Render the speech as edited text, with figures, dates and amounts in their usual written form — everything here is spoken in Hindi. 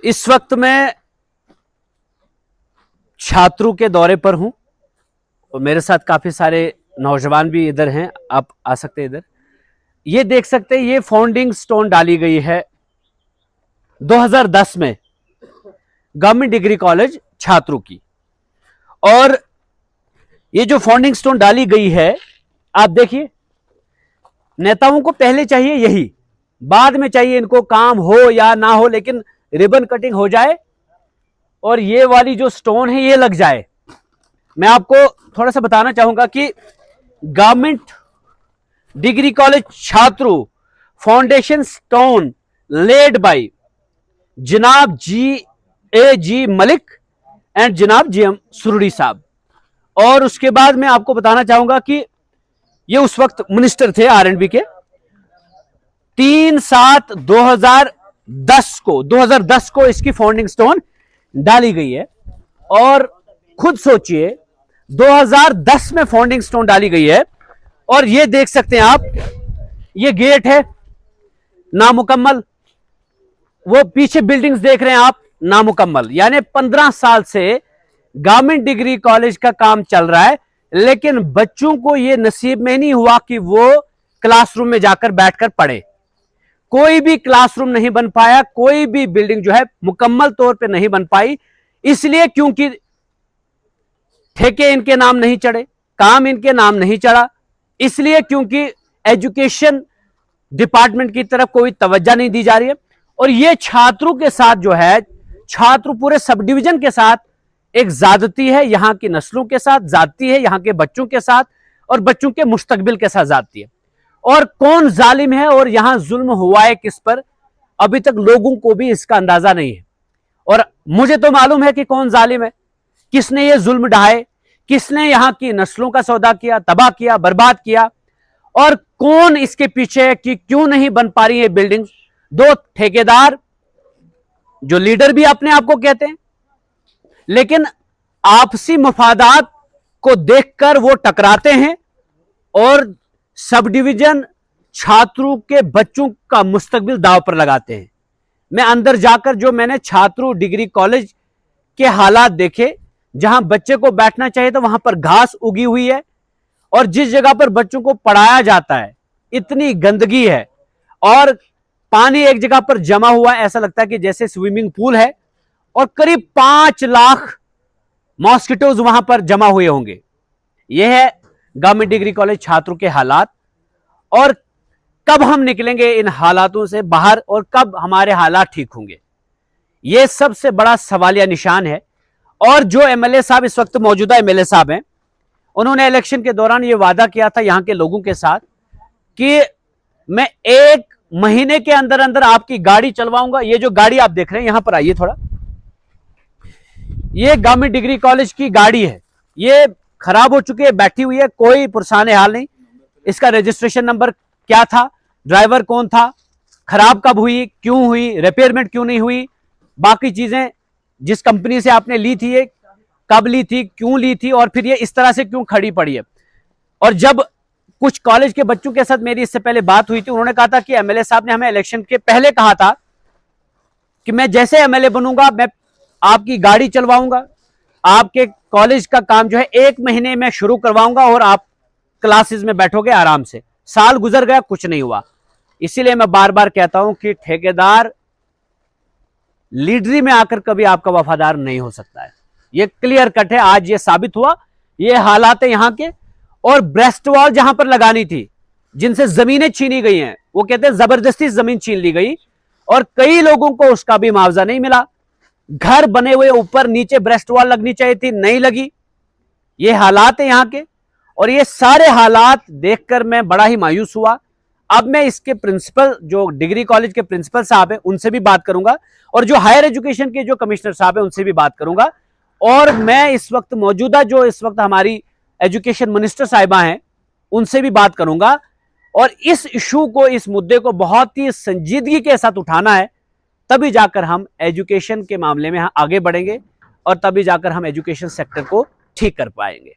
इस वक्त मैं छात्रों के दौरे पर हूं और मेरे साथ काफी सारे नौजवान भी इधर हैं। आप आ सकते हैं इधर। ये देख सकते हैं, ये फाउंडिंग स्टोन डाली गई है 2010 में गवर्नमेंट डिग्री कॉलेज छात्रों की। और ये जो फाउंडिंग स्टोन डाली गई है, आप देखिए, नेताओं को पहले चाहिए यही, बाद में चाहिए इनको काम हो या ना हो, लेकिन रिबन कटिंग हो जाए और ये वाली जो स्टोन है ये लग जाए। मैं आपको थोड़ा सा बताना चाहूंगा कि गवर्नमेंट डिग्री कॉलेज छात्रों फाउंडेशन स्टोन लेड बाय जनाब जी मलिक एंड जनाब GM सुरुड़ी साहब। और उसके बाद मैं आपको बताना चाहूंगा कि ये उस वक्त मिनिस्टर थे R&B के। 2010 को इसकी फाउंडिंग स्टोन डाली गई है। और खुद सोचिए, 2010 में फाउंडिंग स्टोन डाली गई है और ये देख सकते हैं आप, ये गेट है नामुकम्मल, वो पीछे बिल्डिंग्स देख रहे हैं आप नामुकम्मल। यानी 15 साल से गवर्नमेंट डिग्री कॉलेज का काम चल रहा है, लेकिन बच्चों को यह नसीब में नहीं हुआ कि वो क्लासरूम में जाकर बैठकर पढ़े। कोई भी क्लासरूम नहीं बन पाया, कोई भी बिल्डिंग जो है मुकम्मल तौर पे नहीं बन पाई। इसलिए क्योंकि ठेके इनके नाम नहीं चढ़े, काम इनके नाम नहीं चढ़ा, इसलिए क्योंकि एजुकेशन डिपार्टमेंट की तरफ कोई तवज्जो नहीं दी जा रही है। और ये छात्रों के साथ जो है, छात्र पूरे सब डिवीजन के साथ एक ज्यादती है, यहां की नस्लों के साथ ज्यादती है, यहां के बच्चों के साथ और बच्चों के मुस्तकबिल के साथ ज्यादती है। और कौन जालिम है और यहां जुल्म हुआ है किस पर, अभी तक लोगों को भी इसका अंदाजा नहीं है। और मुझे तो मालूम है कि कौन जालिम है, किसने ये जुल्म ढाए, किसने यहां की नस्लों का सौदा किया, तबाह किया, बर्बाद किया, और कौन इसके पीछे है कि क्यों नहीं बन पा रही है बिल्डिंग। दो ठेकेदार जो लीडर भी अपने आप को कहते हैं, लेकिन आपसी मफादात को देखकर वो टकराते हैं और सब डिवीजन छात्रों के बच्चों का मुस्तकबिल दांव पर लगाते हैं। मैं अंदर जाकर जो मैंने छात्रों डिग्री कॉलेज के हालात देखे, जहां बच्चे को बैठना चाहिए तो वहां पर घास उगी हुई है, और जिस जगह पर बच्चों को पढ़ाया जाता है इतनी गंदगी है, और पानी एक जगह पर जमा हुआ, ऐसा लगता है कि जैसे स्विमिंग पूल है, और करीब 5 लाख मॉस्किटोज वहां पर जमा हुए होंगे। यह है गवर्नमेंट डिग्री कॉलेज छात्रों के हालात। और कब हम निकलेंगे इन हालातों से बाहर और कब हमारे हालात ठीक होंगे, यह सबसे बड़ा सवालिया निशान है। और जो MLA साहब इस वक्त मौजूदा MLA साहब हैं, उन्होंने इलेक्शन के दौरान यह वादा किया था यहां के लोगों के साथ कि मैं 1 महीने के अंदर अंदर आपकी गाड़ी चलवाऊंगा। ये जो गाड़ी आप देख रहे हैं, यहां पर आइए थोड़ा, ये गवर्नमेंट डिग्री कॉलेज की गाड़ी है। ये खराब हो चुकी है, बैठी हुई है, कोई पुरसाने हाल नहीं। इसका रजिस्ट्रेशन नंबर क्या था, ड्राइवर कौन था, खराब कब हुई, क्यों हुई, रिपेयरमेंट क्यों नहीं हुई, बाकी चीजें, जिस कंपनी से आपने ली थी, ये कब ली थी, क्यों ली थी, और फिर ये इस तरह से क्यों खड़ी पड़ी है। और जब कुछ कॉलेज के बच्चों के साथ मेरी इससे पहले बात हुई थी, उन्होंने कहा था कि MLA साहब ने हमें इलेक्शन के पहले कहा था कि मैं जैसे MLA बनूंगा मैं आपकी गाड़ी चलवाऊंगा, आपके कॉलेज का काम जो है 1 महीने में शुरू करवाऊंगा और आप क्लासेस में बैठोगे आराम से। साल गुजर गया, कुछ नहीं हुआ। इसीलिए मैं बार बार कहता हूं कि ठेकेदार लीडरी में आकर कभी आपका वफादार नहीं हो सकता है। ये क्लियर कट है, आज ये साबित हुआ। ये हालात है यहां के। और ब्रेस्ट वॉल जहां पर लगानी थी, जिनसे जमीनें छीनी गई हैं, वो कहते हैं जबरदस्ती जमीन छीन ली गई और कई लोगों को उसका भी मुआवजा नहीं मिला। घर बने हुए ऊपर नीचे ब्रेस्ट वॉल लगनी चाहिए थी, नहीं लगी। ये हालात है यहां के। और ये सारे हालात देखकर मैं बड़ा ही मायूस हुआ। अब मैं इसके प्रिंसिपल, जो डिग्री कॉलेज के प्रिंसिपल साहब हैं, उनसे भी बात करूंगा, और जो हायर एजुकेशन के जो कमिश्नर साहब हैं उनसे भी बात करूंगा। और मैं इस वक्त मौजूदा जो इस वक्त हमारी एजुकेशन मिनिस्टर साहिबा हैं, उनसे भी बात करूंगा। और इस इशू को, इस मुद्दे को बहुत ही संजीदगी के साथ उठाना है, तभी जाकर हम एजुकेशन के मामले में आगे बढ़ेंगे और तभी जाकर हम एजुकेशन सेक्टर को ठीक कर पाएंगे।